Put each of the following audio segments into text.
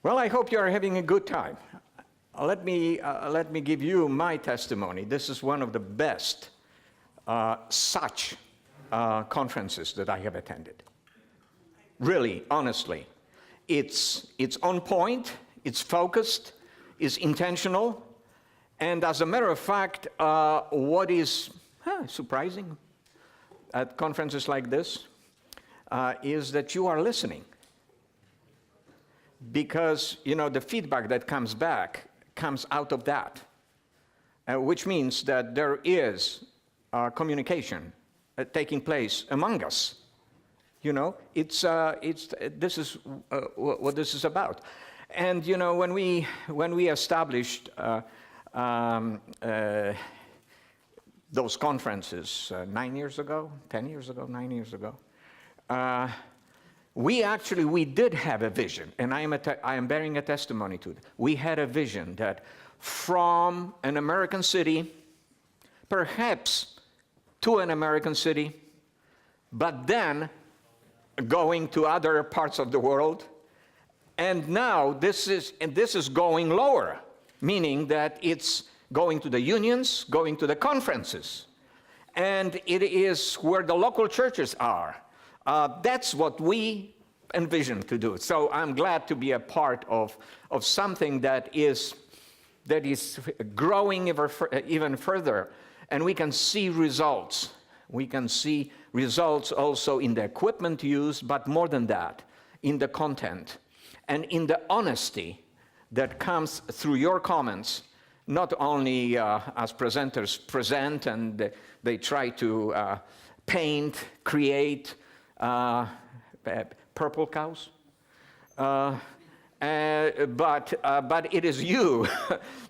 Well, I hope you are having a good time. Let me give you my testimony. This is one of the best such conferences that I have attended. Really, honestly. It's on point, it's focused, it's intentional, and as a matter of fact, what is surprising at conferences like this is that you are listening. Because, the feedback that comes back comes out of that, which means that there is communication taking place among us. This is what this is about. And, when we established those conferences 9 years ago, 10 years ago, 9 years ago, we did have a vision, and I am bearing a testimony to it. We had a vision that from an American city, perhaps to an American city, but then going to other parts of the world, and now this is going lower, meaning that it's going to the unions, going to the conferences, and it is where the local churches are. That's what we envision to do. So I'm glad to be a part of something that is growing even further, and we can see results. We can see results also in the equipment used, but more than that, in the content and in the honesty that comes through your comments, not only as presenters present and they try to paint, create purple cows, but it is you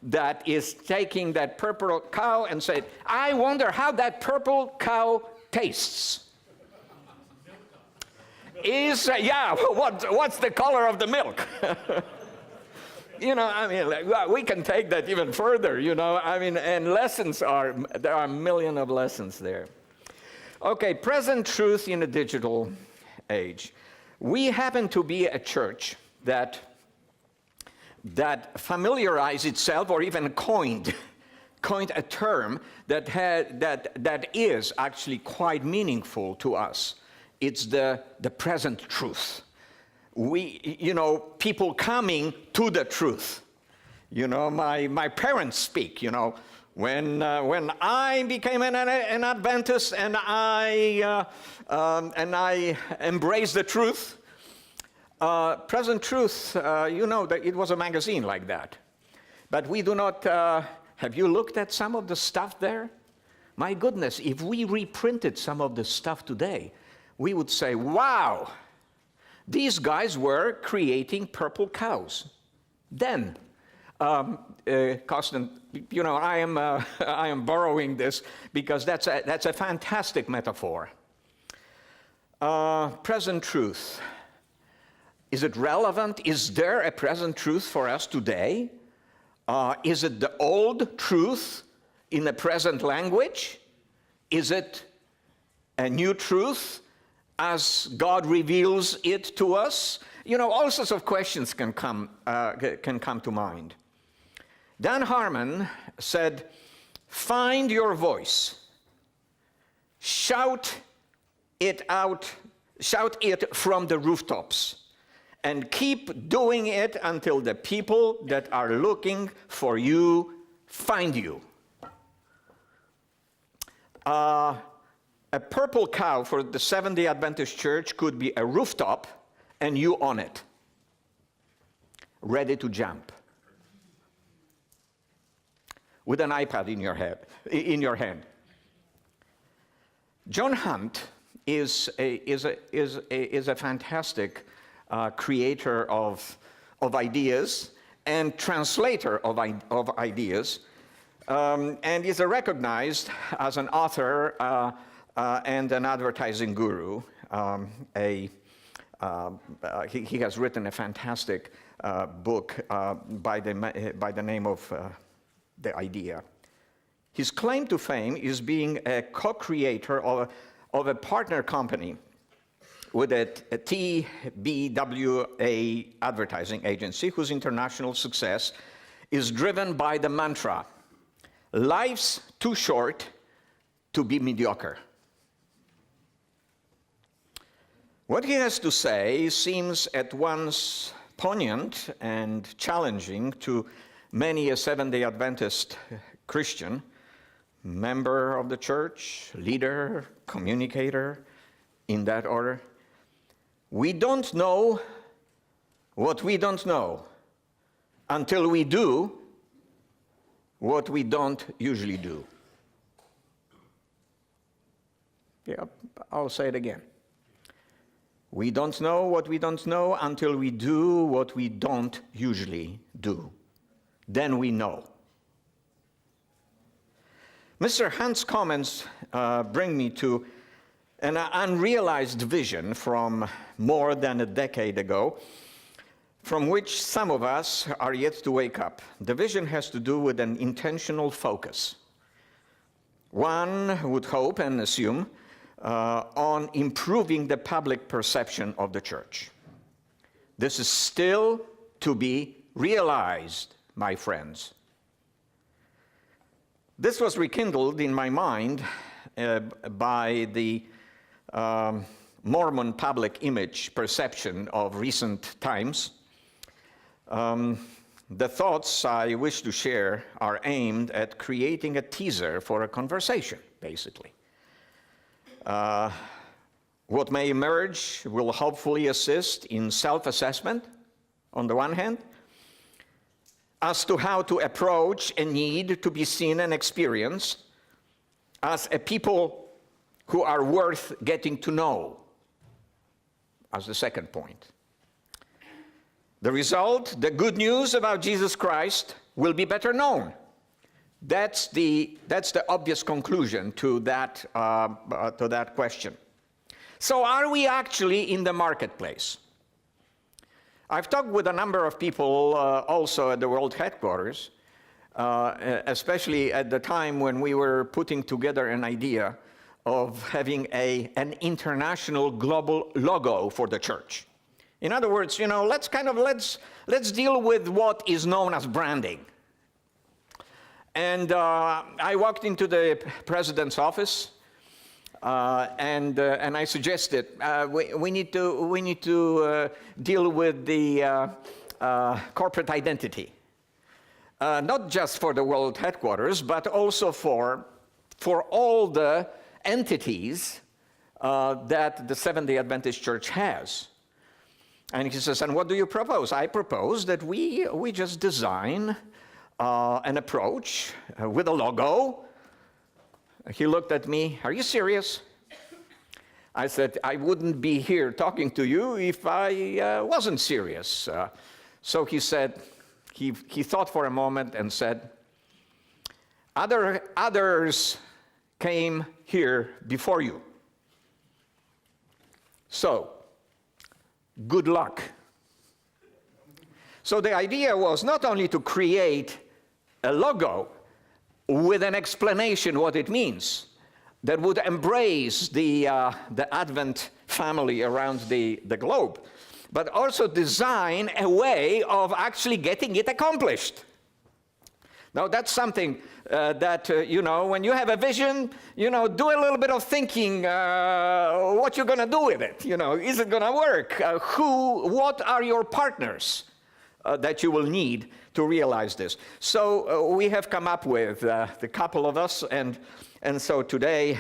that is taking that purple cow and say, I wonder how that purple cow tastes. What's the color of the milk? We can take that even further, and there are a million of lessons there. Okay, present truth in a digital age. We happen to be a church that familiarized itself, or even coined a term that is actually quite meaningful to us. It's the present truth. People coming to the truth. My parents speak, when I became an Adventist and I embraced the truth, present truth, that it was a magazine like that. But we do not, have you looked at some of the stuff there? My goodness, if we reprinted some of the stuff today, we would say, wow, these guys were creating purple cows. Then, Costin, I am borrowing this because that's a fantastic metaphor. Present truth. Is it relevant? Is there a present truth for us today? Is it the old truth in the present language? Is it a new truth as God reveals it to us? All sorts of questions can come to mind. Dan Harmon said, find your voice. Shout it out, shout it from the rooftops, and keep doing it until the people that are looking for you find you. A purple cow for the Seventh-day Adventist Church could be a rooftop and you on it, ready to jump, with an iPad in your hand. John Hunt is a fantastic creator of ideas and translator of ideas, and is recognized as an author and an advertising guru. He has written a fantastic book by the name of The Idea. His claim to fame is being a co-creator of a partner company with a TBWA advertising agency whose international success is driven by the mantra, life's too short to be mediocre. What he has to say seems at once poignant and challenging to many a Seventh-day Adventist Christian, member of the church, leader, communicator, in that order. We don't know what we don't know until we do what we don't usually do. Yeah, I'll say it again. We don't know what we don't know until we do what we don't usually do. Then we know. Mr. Hunt's comments bring me to an unrealized vision from more than a decade ago, from which some of us are yet to wake up. The vision has to do with an intentional focus. One would hope and assume on improving the public perception of the church. This is still to be realized, my friends. This was rekindled in my mind by the Mormon public image perception of recent times. The thoughts I wish to share are aimed at creating a teaser for a conversation, basically. What may emerge will hopefully assist in self-assessment, on the one hand, as to how to approach a need to be seen and experienced as a people who are worth getting to know, as the second point. The result, the good news about Jesus Christ, will be better known. That's the obvious conclusion to that question. So are we actually in the marketplace? I've talked with a number of people also at the World Headquarters, especially at the time when we were putting together an idea of having an international global logo for the church. In other words, let's deal with what is known as branding. And I walked into the president's office, and I suggested we need to deal with the corporate identity, not just for the World Headquarters, but also for all the entities that the Seventh-day Adventist Church has. And he says, and what do you propose? I propose that we just design an approach with a logo. He looked at me, are you serious? I said, I wouldn't be here talking to you if I wasn't serious. So he said, he thought for a moment and said, others came here before you. So, good luck. So the idea was not only to create a logo with an explanation what it means that would embrace the Advent family around the globe, but also design a way of actually getting it accomplished. Now that's something that, when you have a vision, do a little bit of thinking what you're going to do with it. Is it going to work? What are your partners that you will need to realize this? So we have come up with, the couple of us, and so today,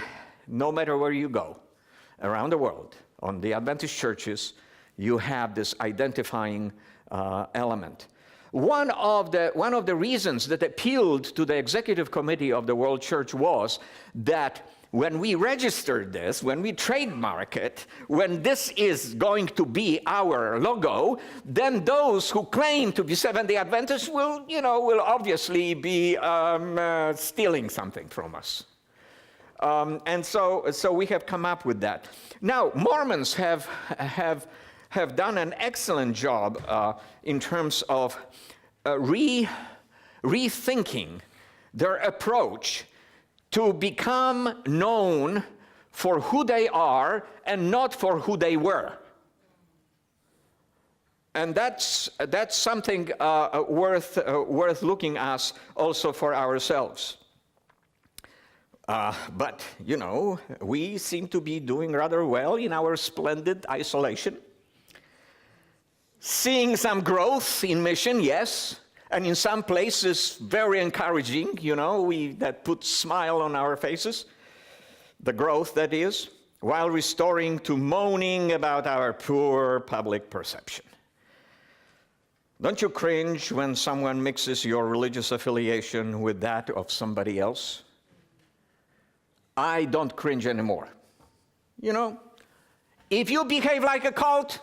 no matter where you go around the world, on the Adventist churches, you have this identifying element. One of the reasons that appealed to the executive committee of the World Church was that when we registered this, when we trademark it, when this is going to be our logo, then those who claim to be Seventh-day Adventists will obviously be stealing something from us. And so we have come up with that. Now, Mormons have done an excellent job in terms of rethinking their approach to become known for who they are and not for who they were. And that's something worth looking at also for ourselves. But, you know, we seem to be doing rather well in our splendid isolation. Seeing some growth in mission, yes, and in some places very encouraging, you know, that puts smile on our faces, the growth that is, while restoring to moaning about our poor public perception. Don't you cringe when someone mixes your religious affiliation with that of somebody else? I don't cringe anymore. You know, if you behave like a cult,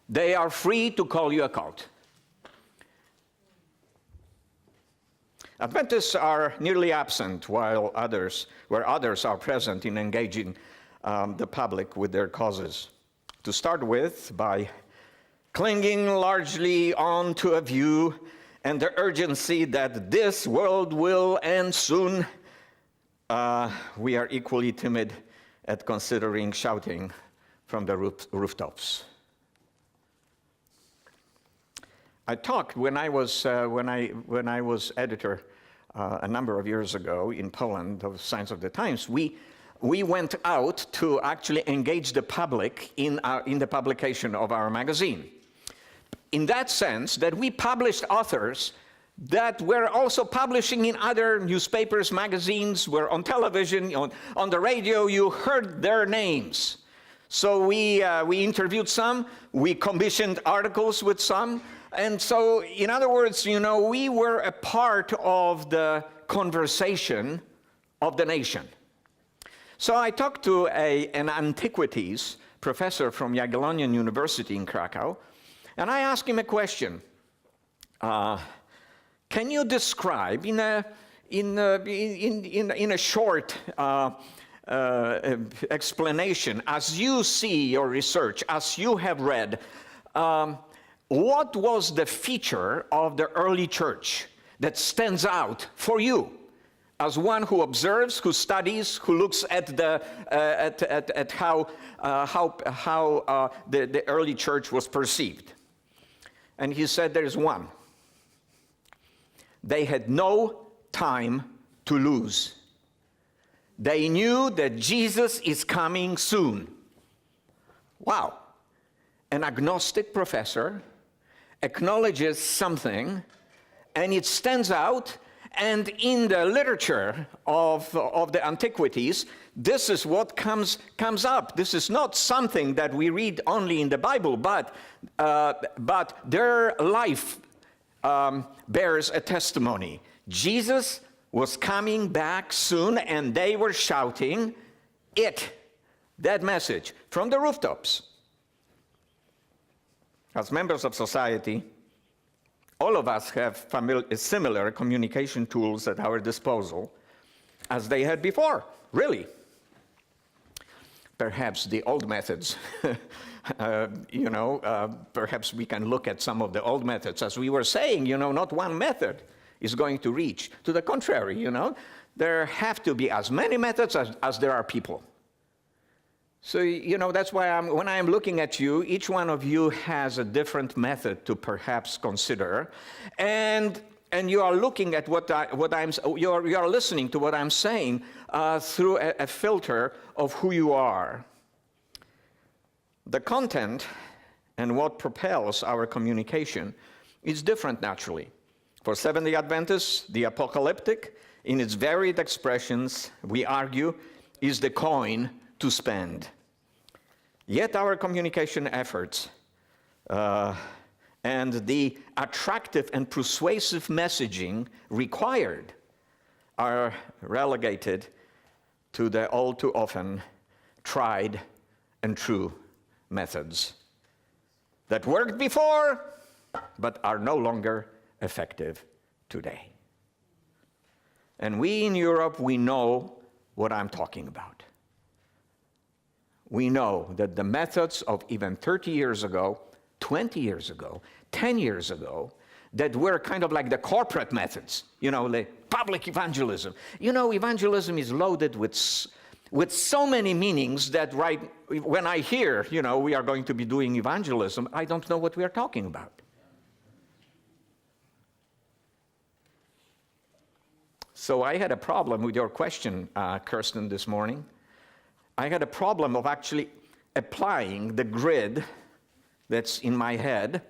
they are free to call you a cult. Adventists are nearly absent where others are present in engaging the public with their causes. To start with, by clinging largely on to a view and the urgency that this world will end soon, we are equally timid at considering shouting from the rooftops. I talked when I was editor a number of years ago in Poland of Signs of the Times. We went out to actually engage the public in the publication of our magazine. In that sense, that we published authors that were also publishing in other newspapers, magazines, were on television, on the radio, you heard their names. So we interviewed some, we commissioned articles with some, and so, in other words, you know, we were a part of the conversation of the nation. So I talked to an antiquities professor from Jagiellonian University in Krakow, and I asked him a question. Can you describe in a short explanation, as you see your research, as you have read, what was the feature of the early church that stands out for you as one who observes, who studies, who looks at how the early church was perceived? And he said there is one. They had no time to lose. They knew that Jesus is coming soon. Wow. An agnostic professor acknowledges something, and it stands out, and in the literature of the antiquities, this is what comes up. This is not something that we read only in the Bible, but their life bears a testimony. Jesus was coming back soon, and they were shouting that message from the rooftops. As members of society, all of us have similar communication tools at our disposal as they had before, really. Perhaps the old methods, perhaps we can look at some of the old methods. As we were saying, not one method is going to reach. To the contrary, there have to be as many methods as there are people. So, that's why when I'm looking at you, each one of you has a different method to perhaps consider. And you are looking at you are listening to what I'm saying through a filter of who you are. The content and what propels our communication is different naturally. For Seventh-day Adventists, the apocalyptic, in its varied expressions, we argue, is the coin to spend. Yet our communication efforts and the attractive and persuasive messaging required are relegated to the all too often tried and true methods that worked before but are no longer effective today. And we in Europe, we know what I'm talking about. We know that the methods of even 30 years ago, 20 years ago, 10 years ago, that were kind of like the corporate methods, the public evangelism. Evangelism is loaded with with so many meanings that when I hear, we are going to be doing evangelism, I don't know what we are talking about. So I had a problem with your question, Kirsten, this morning. I had a problem of actually applying the grid that's in my head.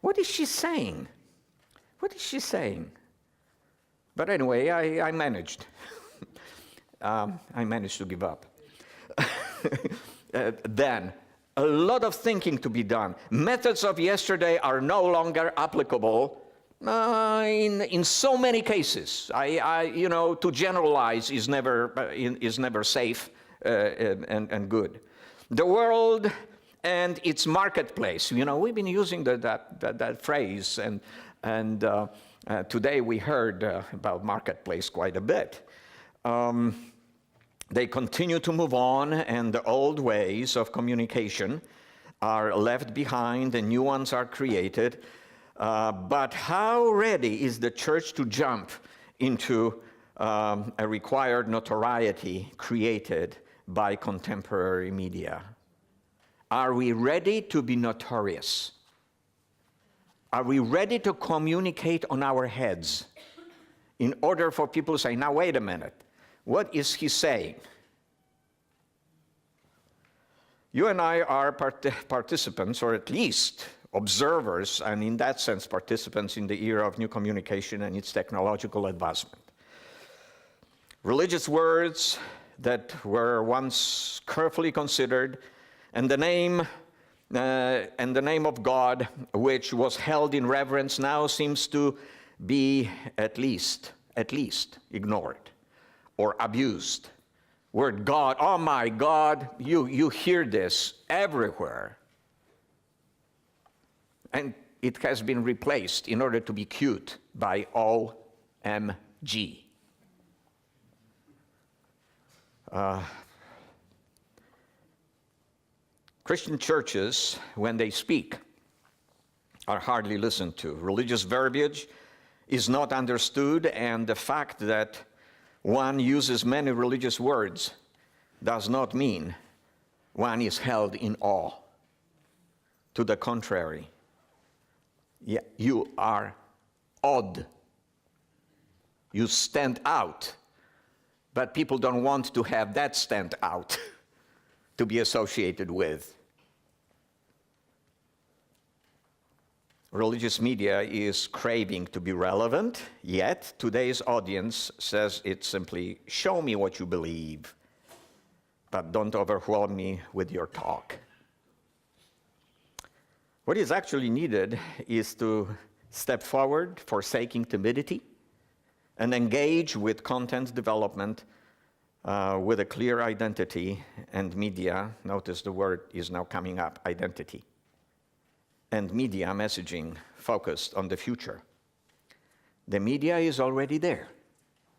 What is she saying? What is she saying? But anyway, I managed. I managed to give up. Then, a lot of thinking to be done. Methods of yesterday are no longer applicable in so many cases. To generalize is never safe and good. The world and its marketplace. We've been using that phrase, and today we heard about marketplace quite a bit. They continue to move on, and the old ways of communication are left behind, and new ones are created. But how ready is the church to jump into a required notoriety created by contemporary media? Are we ready to be notorious? Are we ready to communicate on our heads in order for people to say, now wait a minute, what is he saying? You and I are participants, or at least observers, and in that sense participants in the era of new communication and its technological advancement. Religious words that were once carefully considered, and the name of God, which was held in reverence, now seems to be at least ignored or abused. Word God, oh my God, you hear this everywhere. And it has been replaced, in order to be cute, by OMG. Christian churches, when they speak, are hardly listened to. Religious verbiage is not understood, and the fact that one uses many religious words does not mean one is held in awe. To the contrary, you are odd. You stand out, but people don't want to have that stand out to be associated with. Religious media is craving to be relevant, yet today's audience says it's simply, show me what you believe, but don't overwhelm me with your talk. What is actually needed is to step forward, forsaking timidity, and engage with content development with a clear identity, and media, notice the word is now coming up, identity, and media messaging focused on the future. The media is already there.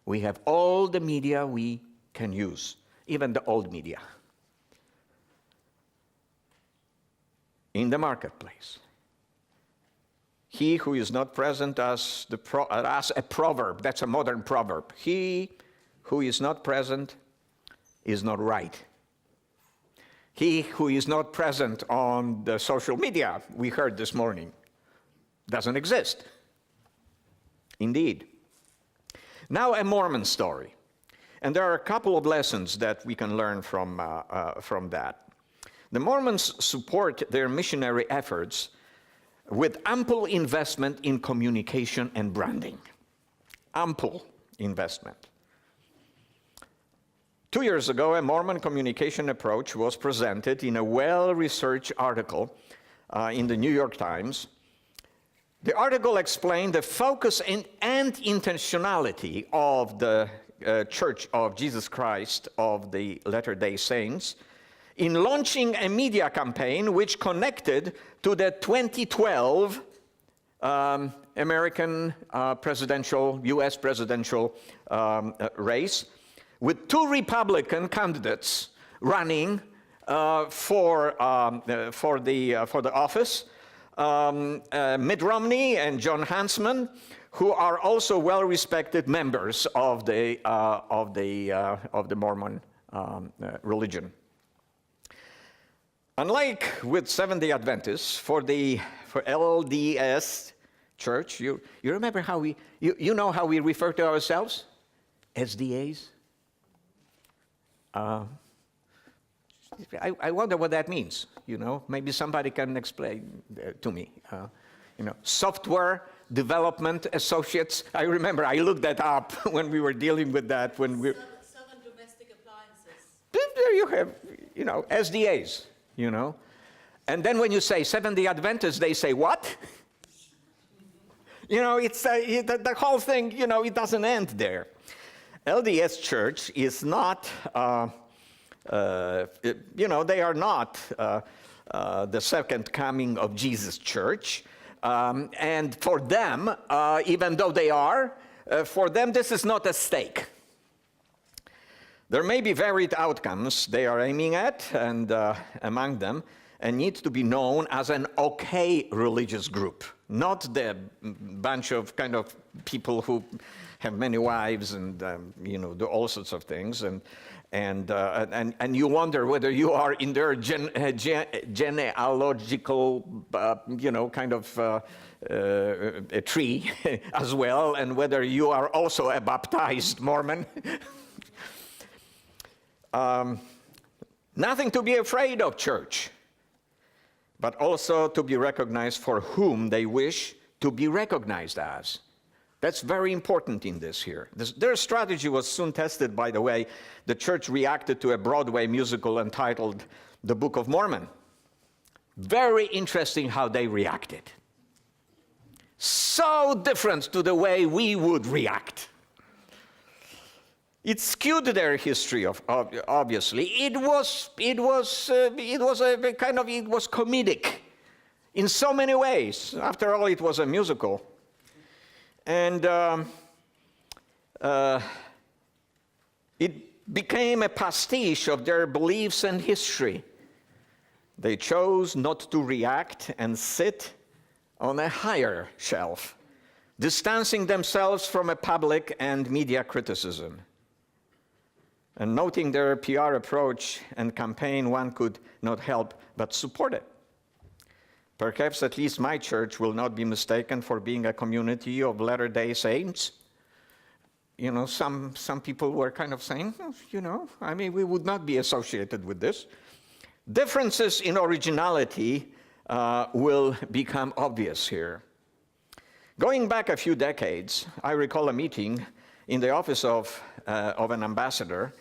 We have all the media we can use, even the old media, in the marketplace. He who is not present as a proverb, that's a modern proverb. He who is not present is not right. He who is not present on the social media, we heard this morning, doesn't exist. Indeed. Now a Mormon story. And there are a couple of lessons that we can learn from that. The Mormons support their missionary efforts with ample investment in communication and branding. Ample investment. 2 years ago, a Mormon communication approach was presented in a well-researched article in the New York Times. The article explained the focus and intentionality of the Church of Jesus Christ of the Latter-day Saints in launching a media campaign which connected to the 2012 American U.S. presidential race, with 2 Republican candidates running for the office, Mitt Romney and John Huntsman, who are also well-respected members of the Mormon religion. Unlike with Seventh-day Adventists, for LDS Church, you remember how you know how we refer to ourselves? SDAs? I wonder what that means. Maybe somebody can explain to me. Software Development Associates. I remember I looked that up when we were dealing with that. Southern Domestic Appliances. There you have, SDAs. And then when you say Seventh-day Adventists, they say what? It's the whole thing. It doesn't end there. LDS Church is not. They are not the second coming of Jesus Church. And for them, even though they are, for them this is not a stake. There may be varied outcomes they are aiming at, and among them, and needs to be known as an okay religious group, not the bunch of kind of people who have many wives and do all sorts of things, and you wonder whether you are in their genealogical kind of a tree as well, and whether you are also a baptized Mormon. Nothing to be afraid of, church, but also to be recognized for whom they wish to be recognized as. That's very important in this here. Their strategy was soon tested by the way the church reacted to a Broadway musical entitled The Book of Mormon. Very interesting how they reacted. So different to the way we would react. It skewed their history, obviously. It was comedic in so many ways. After all, it was a musical. And it became a pastiche of their beliefs and history. They chose not to react and sit on a higher shelf, distancing themselves from a public and media criticism. And noting their PR approach and campaign, one could not help but support it. Perhaps at least my church will not be mistaken for being a community of Latter-day Saints. Some people were kind of saying, we would not be associated with this. Differences in originality will become obvious here. Going back a few decades, I recall a meeting in the office of an ambassador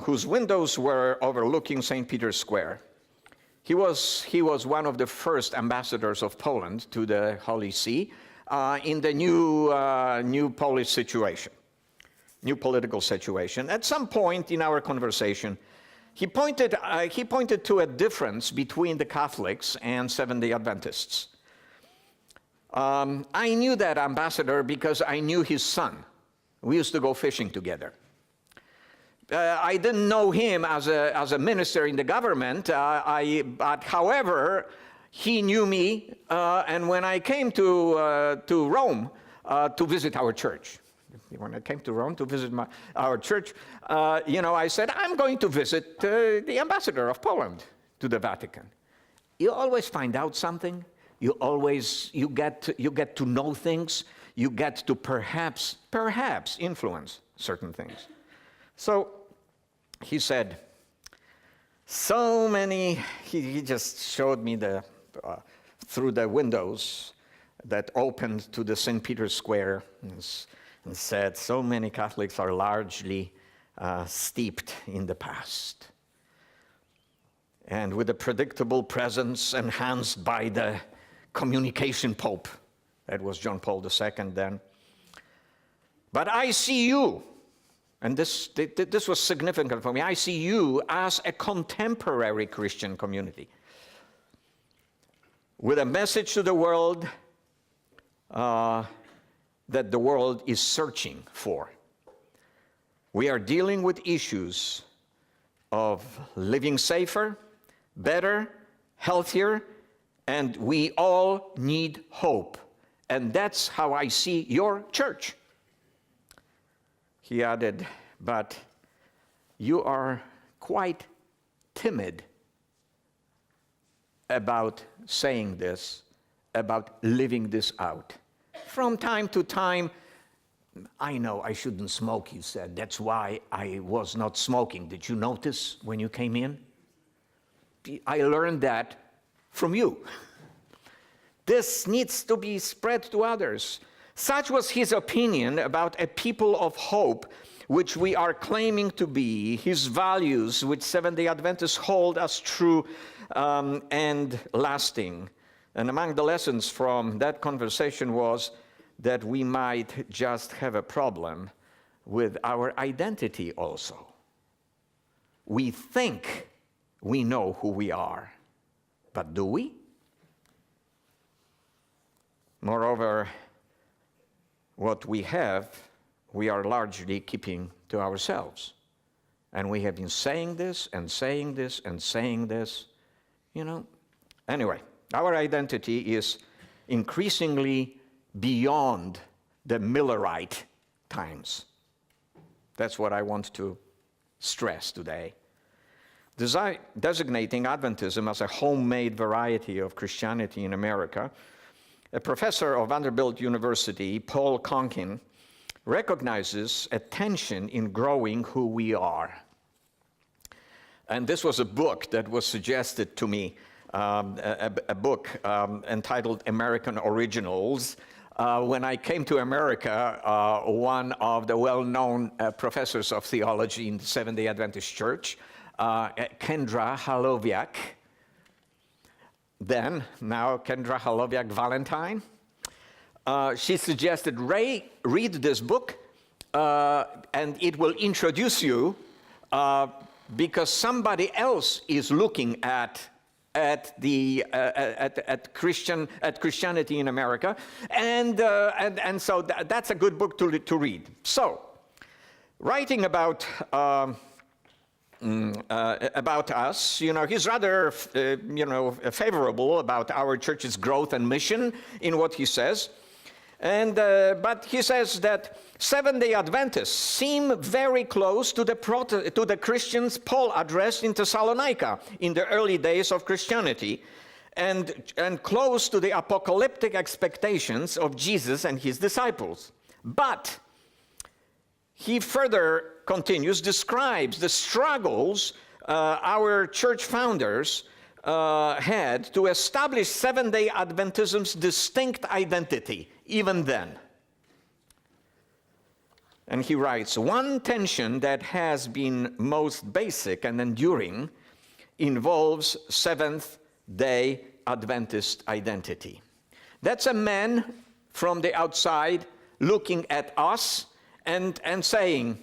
whose windows were overlooking St. Peter's Square. He was one of the first ambassadors of Poland to the Holy See in the new Polish situation, new political situation. At some point in our conversation, he pointed to a difference between the Catholics and Seventh-day Adventists. I knew that ambassador because I knew his son. We used to go fishing together. I didn't know him as a minister in the government, but however, he knew me, and when I came to Rome to visit our church, our church, I said, I'm going to visit the ambassador of Poland to the Vatican. You always find out something. You get to know things. You get to perhaps influence certain things. So he said, he just showed me through the windows that opened to the St. Peter's Square and said, so many Catholics are largely steeped in the past. And with a predictable presence enhanced by the communication pope. That was John Paul II then. But I see you, and this was significant for me, I see you as a contemporary Christian community with a message to the world that the world is searching for. We are dealing with issues of living safer, better, healthier, And we all need hope. And that's how I see your church. He added, but you are quite timid about saying this, about living this out. From time to time, I know I shouldn't smoke, he said. That's why I was not smoking. Did you notice when you came in? I learned that from you. This needs to be spread to others. Such was his opinion about a people of hope, which we are claiming to be, his values, which Seventh-day Adventists hold as true and lasting. And among the lessons from that conversation was that we might just have a problem with our identity also. We think we know who we are, but do we? Moreover, what we have, we are largely keeping to ourselves. And we have been saying this and saying this and saying this, you know. Anyway, our identity is increasingly beyond the Millerite times. That's what I want to stress today. Designating Adventism as a homemade variety of Christianity in America, a professor of Vanderbilt University, Paul Conkin, recognizes a tension in growing who we are. And this was a book that was suggested to me, a book entitled American Originals. When I came to America, one of the well-known professors of theology in the Seventh-day Adventist Church, Kendra Haloviak, now Kendra Haloviak-Valentine, she suggested, Ray, read this book, and it will introduce you, because somebody else is looking at Christianity in America, and so that's a good book to read. So, writing about us, you know, he's rather, favorable about our church's growth and mission in what he says. And but he says that Seventh-day Adventists seem very close to the Christians Paul addressed in Thessalonica in the early days of Christianity, and close to the apocalyptic expectations of Jesus and his disciples. But he further continues, describes the struggles our church founders had to establish Seventh-day Adventism's distinct identity, even then. And he writes, one tension that has been most basic and enduring involves Seventh-day Adventist identity. That's a man from the outside looking at us and saying,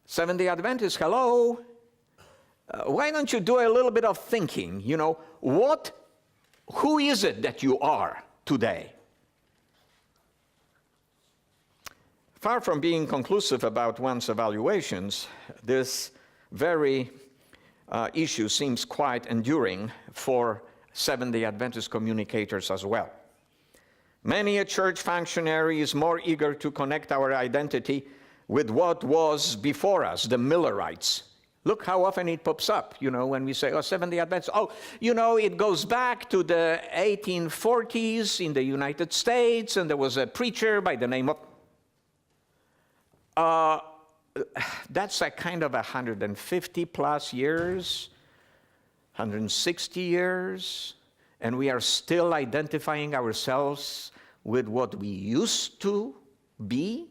Seventh-day Adventists, hello, why don't you do a little bit of thinking? You know, who is it that you are today? Far from being conclusive about one's evaluations, this very issue seems quite enduring for Seventh-day Adventist communicators as well. Many a church functionary is more eager to connect our identity with what was before us, the Millerites. Look how often it pops up, you know, when we say, oh, Seventh-day Adventists. Oh, you know, it goes back to the 1840s in the United States, and there was a preacher by the name of... that's a kind of 150 plus years, 160 years, and we are still identifying ourselves with what we used to be.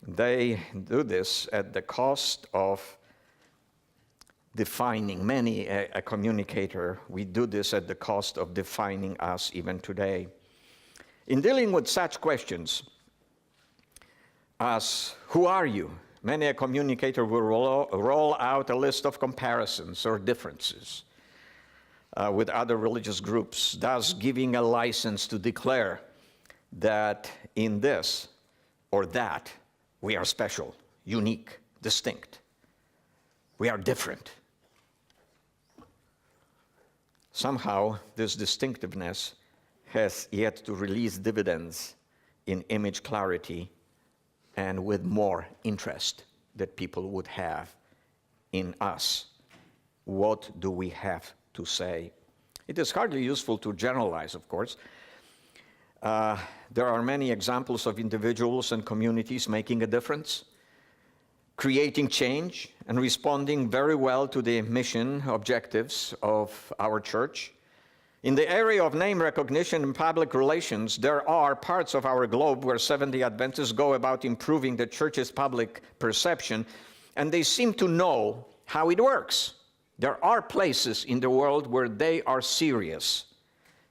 They do this at the cost of defining many a communicator. We do this at the cost of defining us even today. In dealing with such questions as, who are you? Many a communicator will roll out a list of comparisons or differences with other religious groups, thus giving a license to declare that in this or that we are special, unique, distinct. We are different. Somehow, this distinctiveness has yet to release dividends in image clarity and with more interest that people would have in us. What do we have to say? It is hardly useful to generalize, of course. There are many examples of individuals and communities making a difference, creating change, and responding very well to the mission objectives of our church. In the area of name recognition and public relations, there are parts of our globe where Seventh-day Adventists go about improving the church's public perception, and they seem to know how it works. There are places in the world where they are serious.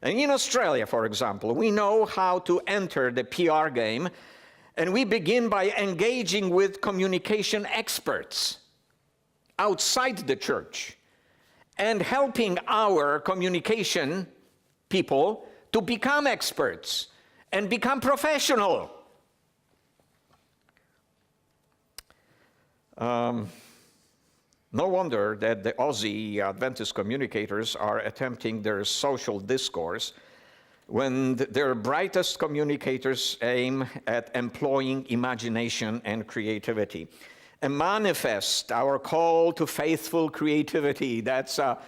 And in Australia, for example, we know how to enter the PR game, and we begin by engaging with communication experts outside the church and helping our communication people to become experts and become professional. No wonder that the Aussie Adventist communicators are attempting their social discourse when their brightest communicators aim at employing imagination and creativity. And manifest our call to faithful creativity. That's a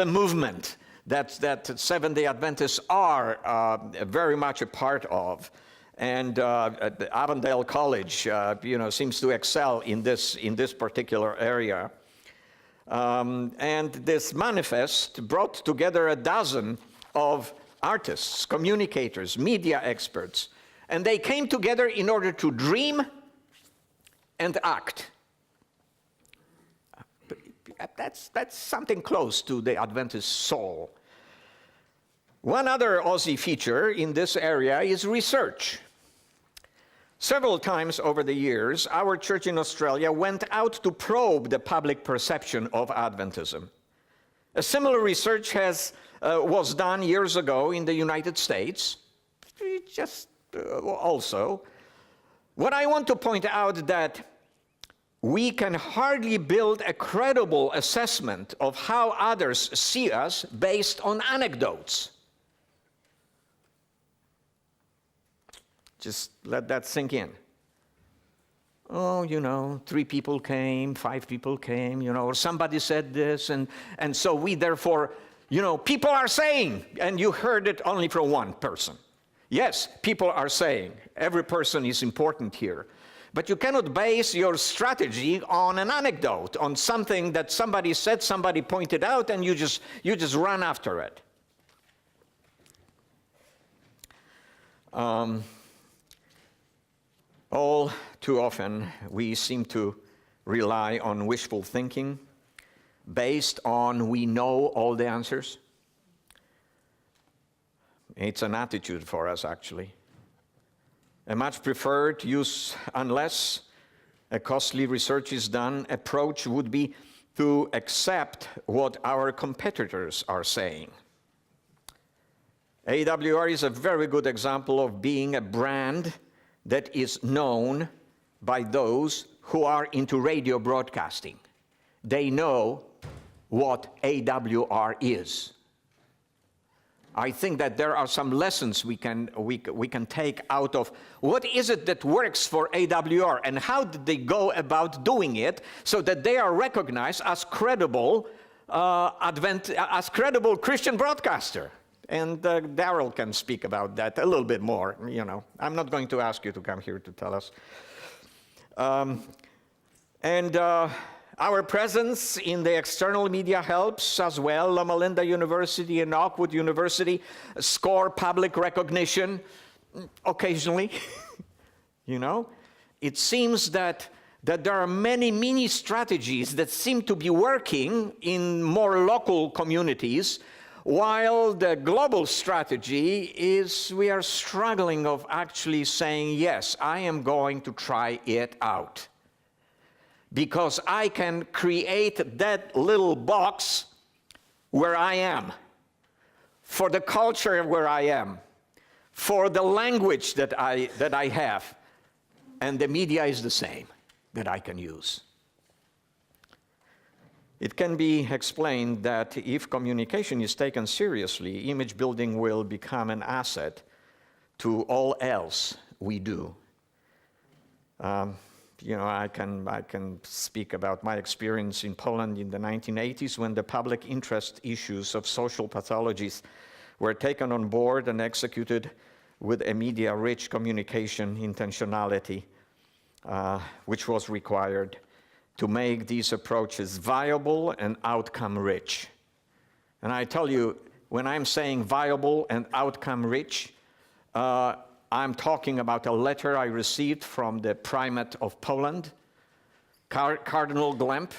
movement that Seventh-day Adventists are very much a part of. And Avondale College, seems to excel in this particular area. And this manifest brought together a dozen of artists, communicators, media experts, and they came together in order to dream and act. That's something close to the Adventist soul. One other Aussie feature in this area is research. Several times over the years, our church in Australia went out to probe the public perception of Adventism. A similar research was done years ago in the United States, also. What I want to point out that we can hardly build a credible assessment of how others see us based on anecdotes. Just let that sink in. Oh, 3 people came, 5 people came, or somebody said this, and so we therefore, people are saying, and you heard it only from one person. Yes, people are saying. Every person is important here. But you cannot base your strategy on an anecdote, on something that somebody said, somebody pointed out, and you just run after it. All too often, we seem to rely on wishful thinking based on we know all the answers. It's an attitude for us, actually. A much preferred use, unless a costly research is done, approach would be to accept what our competitors are saying. AWR is a very good example of being a brand that is known by those who are into radio broadcasting. They know what AWR is. I think that there are some lessons we can take out of what is it that works for AWR and how did they go about doing it so that they are recognized as credible credible Christian broadcaster. And Darrell can speak about that a little bit more. I'm not going to ask you to come here to tell us. Our presence in the external media helps as well. Loma Linda University and Oakwood University score public recognition occasionally. It seems that there are many mini strategies that seem to be working in more local communities, while the global strategy is we are struggling of actually saying, yes, I am going to try it out. Because I can create that little box where I am, for the culture where I am, for the language that I have, and the media is the same that I can use. It can be explained that if communication is taken seriously, image building will become an asset to all else we do. I can speak about my experience in Poland in the 1980s when the public interest issues of social pathologies were taken on board and executed with a media-rich communication intentionality, which was required to make these approaches viable and outcome-rich. And I tell you, when I'm saying viable and outcome-rich, I'm talking about a letter I received from the Primate of Poland, Cardinal Glemp,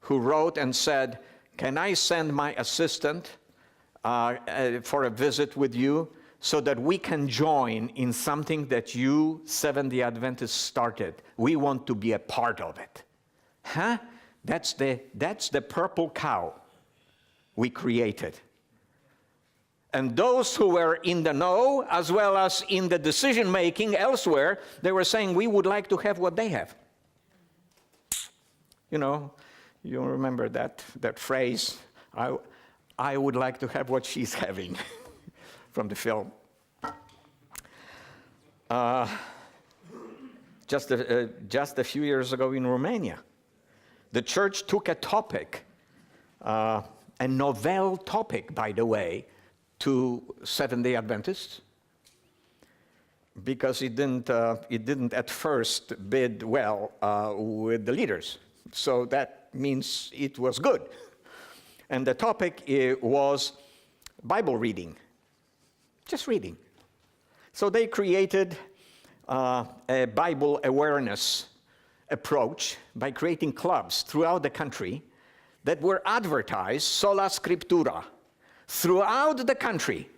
who wrote and said, "Can I send my assistant for a visit with you so that we can join in something that you, Seventh-day Adventists, started? We want to be a part of it." Huh? That's the purple cow we created. And those who were in the know, as well as in the decision-making elsewhere, they were saying, we would like to have what they have. You remember that phrase, I would like to have what she's having, from the film. Just a few years ago in Romania, the church took a topic, a novel topic, by the way, to Seventh-day Adventists, because it didn't at first bid well with the leaders. So that means it was good. And the topic was Bible reading, just reading. So they created a Bible awareness approach by creating clubs throughout the country that were advertised sola scriptura throughout the country.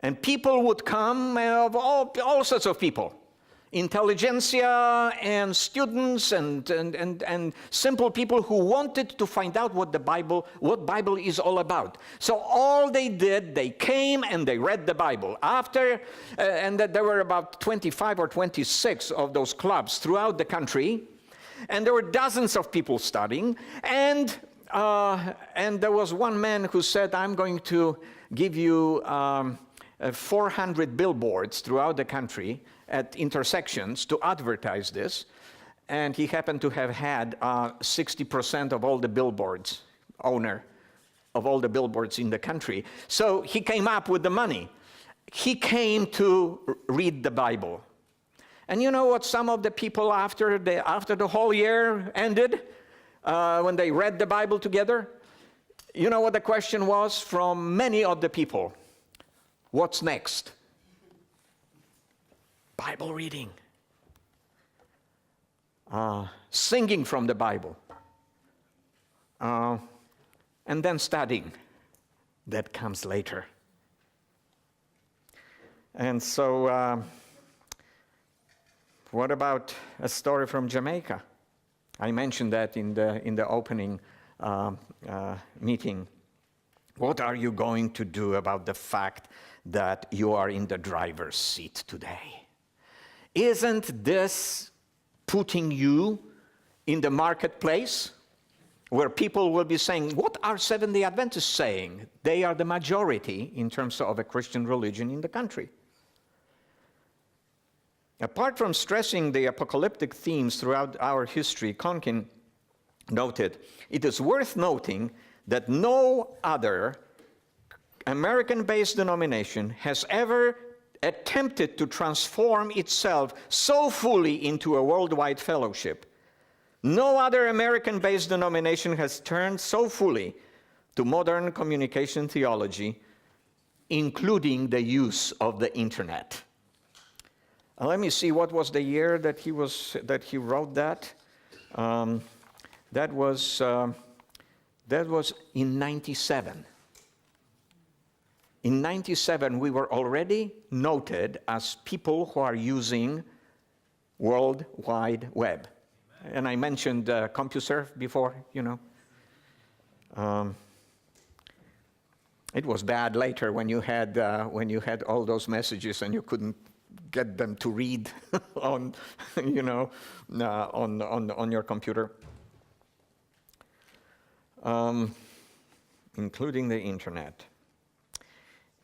And people would come of all sorts of people, intelligentsia and students and simple people who wanted to find out what Bible is all about. So all they did, they came and they read the Bible. And there were about 25 or 26 of those clubs throughout the country, and there were dozens of people studying, and there was one man who said, I'm going to give you 400 billboards throughout the country at intersections to advertise this. And he happened to have had 60% of all the billboards, owner of all the billboards in the country. So he came up with the money. He came to read the Bible. And you know what some of the people after the whole year ended, when they read the Bible together? You know what the question was from many of the people? What's next? Bible reading. Singing from the Bible. And then studying. That comes later. And so, what about a story from Jamaica? I mentioned that in the opening meeting. What are you going to do about the fact that you are in the driver's seat today? Isn't this putting you in the marketplace where people will be saying, what are Seventh-day Adventists saying? They are the majority in terms of a Christian religion in the country. Apart from stressing the apocalyptic themes throughout our history, Conkin noted, it is worth noting that no other American-based denomination has ever attempted to transform itself so fully into a worldwide fellowship. No other American-based denomination has turned so fully to modern communication theology, including the use of the internet. Let me see, what was the year that he wrote that? That was in 97. In 97, we were already noted as people who are using World Wide Web. And I mentioned CompuServe before, you know. It was bad later when you had all those messages and you couldn't get them to read on your computer. including the internet.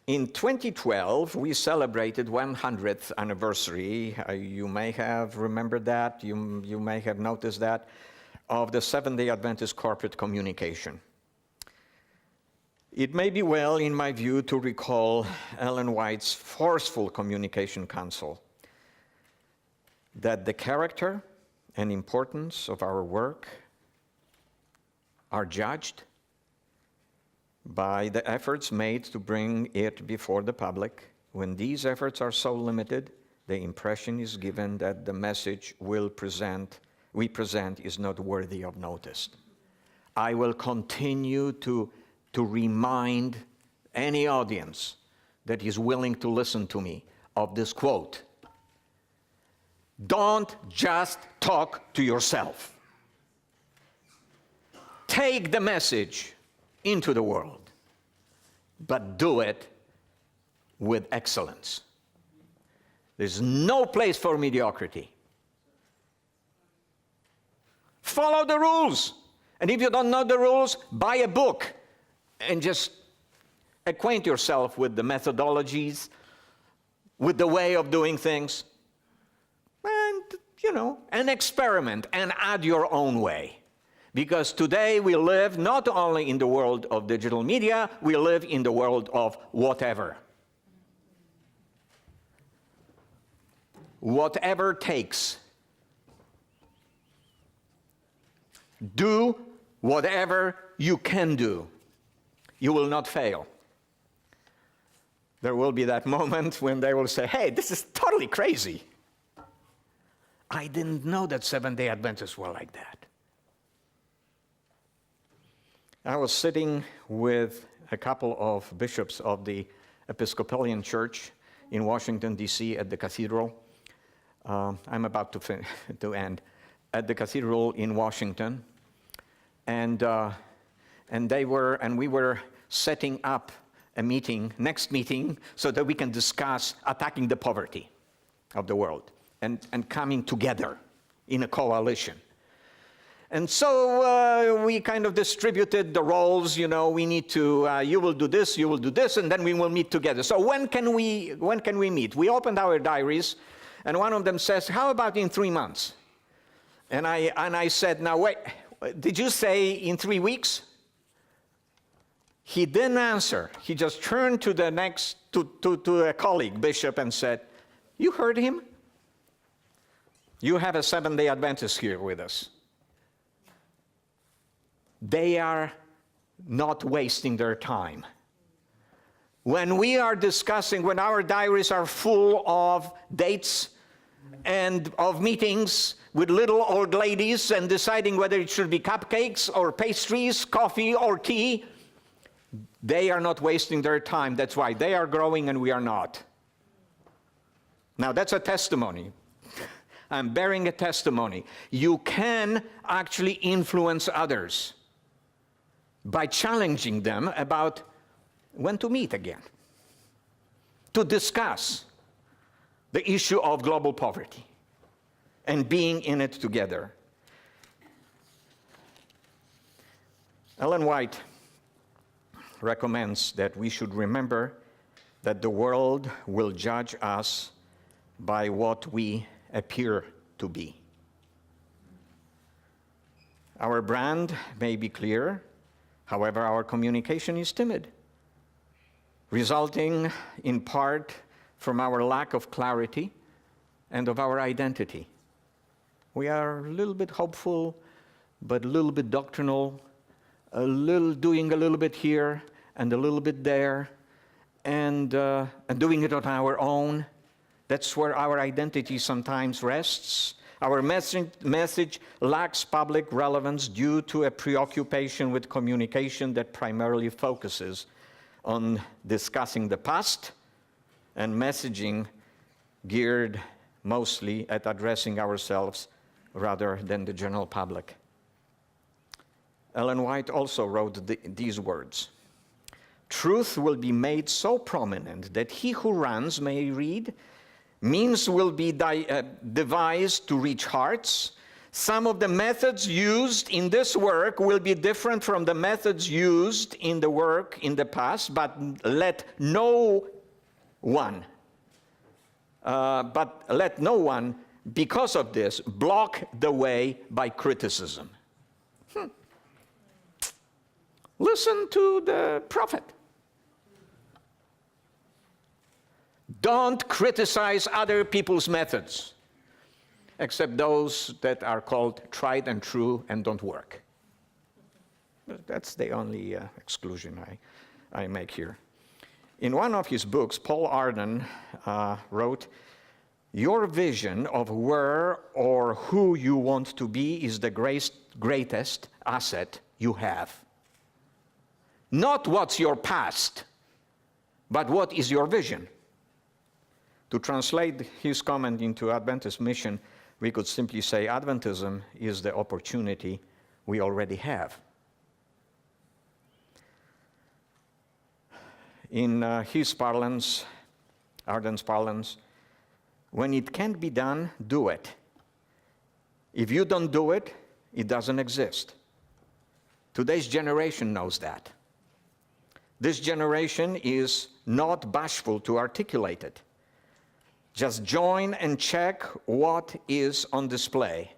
In 2012, we celebrated 100th anniversary. You may have remembered that, you may have noticed that, of the Seventh-day Adventist corporate communication. It may be well, in my view, to recall Ellen White's forceful communication counsel that the character and importance of our work are judged by the efforts made to bring it before the public. When these efforts are so limited, the impression is given that the message we present is not worthy of notice. I will continue to remind any audience that is willing to listen to me of this quote. Don't just talk to yourself. Take the message into the world, but do it with excellence. There's no place for mediocrity. Follow the rules. And if you don't know the rules, buy a book and just acquaint yourself with the methodologies, with the way of doing things, and experiment and add your own way. Because today we live not only in the world of digital media, we live in the world of whatever. Whatever takes. Do whatever you can do. You will not fail. There will be that moment when they will say, hey, this is totally crazy. I didn't know that Seventh-day Adventists were like that. I was sitting with a couple of bishops of the Episcopalian Church in Washington, D.C. at the cathedral. I'm about to end. At the cathedral in Washington. And we were setting up a next meeting, so that we can discuss attacking the poverty of the world and coming together in a coalition. And so we kind of distributed the roles, we need to, you will do this, and then we will meet together. So when can we meet? We opened our diaries, and one of them says, how about in 3 months? And I said, now wait, did you say in 3 weeks? He didn't answer. He just turned to the to a colleague, bishop, and said, you heard him? You have a Seventh-day Adventist here with us. They are not wasting their time. When we are discussing, when our diaries are full of dates and of meetings with little old ladies and deciding whether it should be cupcakes or pastries, coffee or tea, they are not wasting their time. That's why they are growing and we are not. Now that's a testimony. I'm bearing a testimony. You can actually influence others by challenging them about when to meet again, to discuss the issue of global poverty and being in it together. Ellen White recommends that we should remember that the world will judge us by what we appear to be. Our brand may be clear, however, our communication is timid, resulting in part from our lack of clarity and of our identity. We are a little bit hopeful, but a little bit doctrinal, doing a little bit here and a little bit there, and doing it on our own. That's where our identity sometimes rests. Our message lacks public relevance due to a preoccupation with communication that primarily focuses on discussing the past and messaging geared mostly at addressing ourselves rather than the general public. Ellen White also wrote these words: truth will be made so prominent that he who runs may read, means will be devised to reach hearts, Some of the methods used in this work will be different from the methods used in the work in the past, but let no one, because of this, block the way by criticism. Listen to the prophet. Don't criticize other people's methods, except those that are called tried and true and don't work. That's the only exclusion I make here. In one of his books, Paul Arden wrote, "Your vision of where or who you want to be is the greatest asset you have. Not what's your past, but what is your vision." To translate his comment into Adventist mission, we could simply say Adventism is the opportunity we already have. In his parlance, Arden's parlance, when it can't be done, do it. If you don't do it, it doesn't exist. Today's generation knows that. This generation is not bashful to articulate it. Just join and check what is on display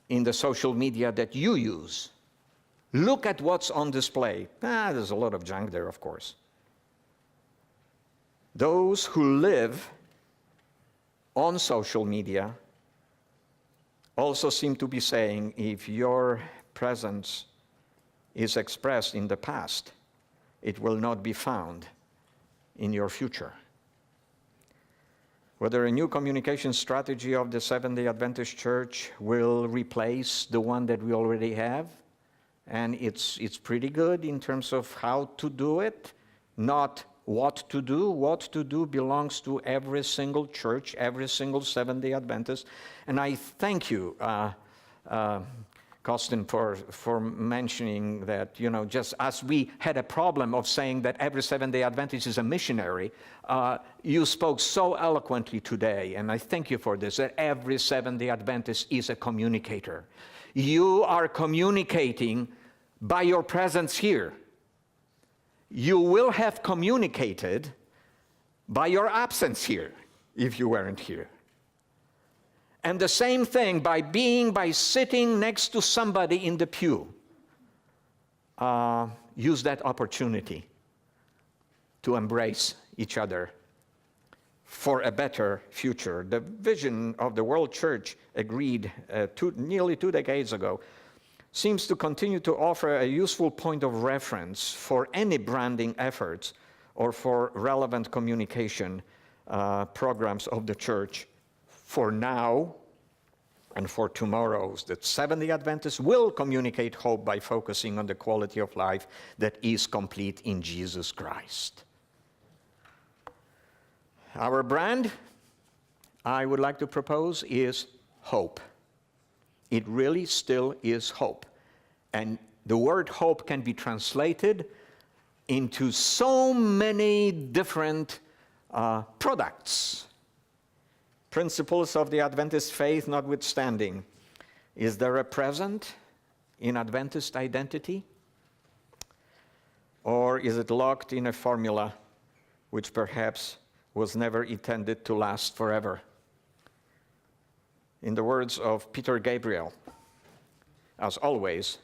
in the social media that you use. Look at what's on display. There's a lot of junk there, of course. Those who live on social media also seem to be saying, if your presence is expressed in the past, it will not be found in your future. Whether a new communication strategy of the Seventh-day Adventist Church will replace the one that we already have, and it's pretty good in terms of how to do it, not what to do. What to do belongs to every single church, every single Seventh-day Adventist. And I thank you, Costin, for mentioning that, just as we had a problem of saying that every Seventh-day Adventist is a missionary, you spoke so eloquently today, and I thank you for this, that every Seventh-day Adventist is a communicator. You are communicating by your presence here. You will have communicated by your absence here, if you weren't here. And the same thing by sitting next to somebody in the pew. Use that opportunity to embrace each other for a better future. The vision of the World Church, agreed nearly 2 decades ago, seems to continue to offer a useful point of reference for any branding efforts or for relevant communication programs of the church for now and for tomorrow. That Seventh-day Adventists will communicate hope by focusing on the quality of life that is complete in Jesus Christ. Our brand, I would like to propose, is hope. It really still is hope. And the word hope can be translated into so many different products. Principles of the Adventist faith notwithstanding, is there a present in Adventist identity? Or is it locked in a formula which perhaps was never intended to last forever? In the words of Peter Gabriel, as always,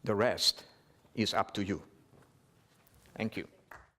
the rest is up to you. Thank you.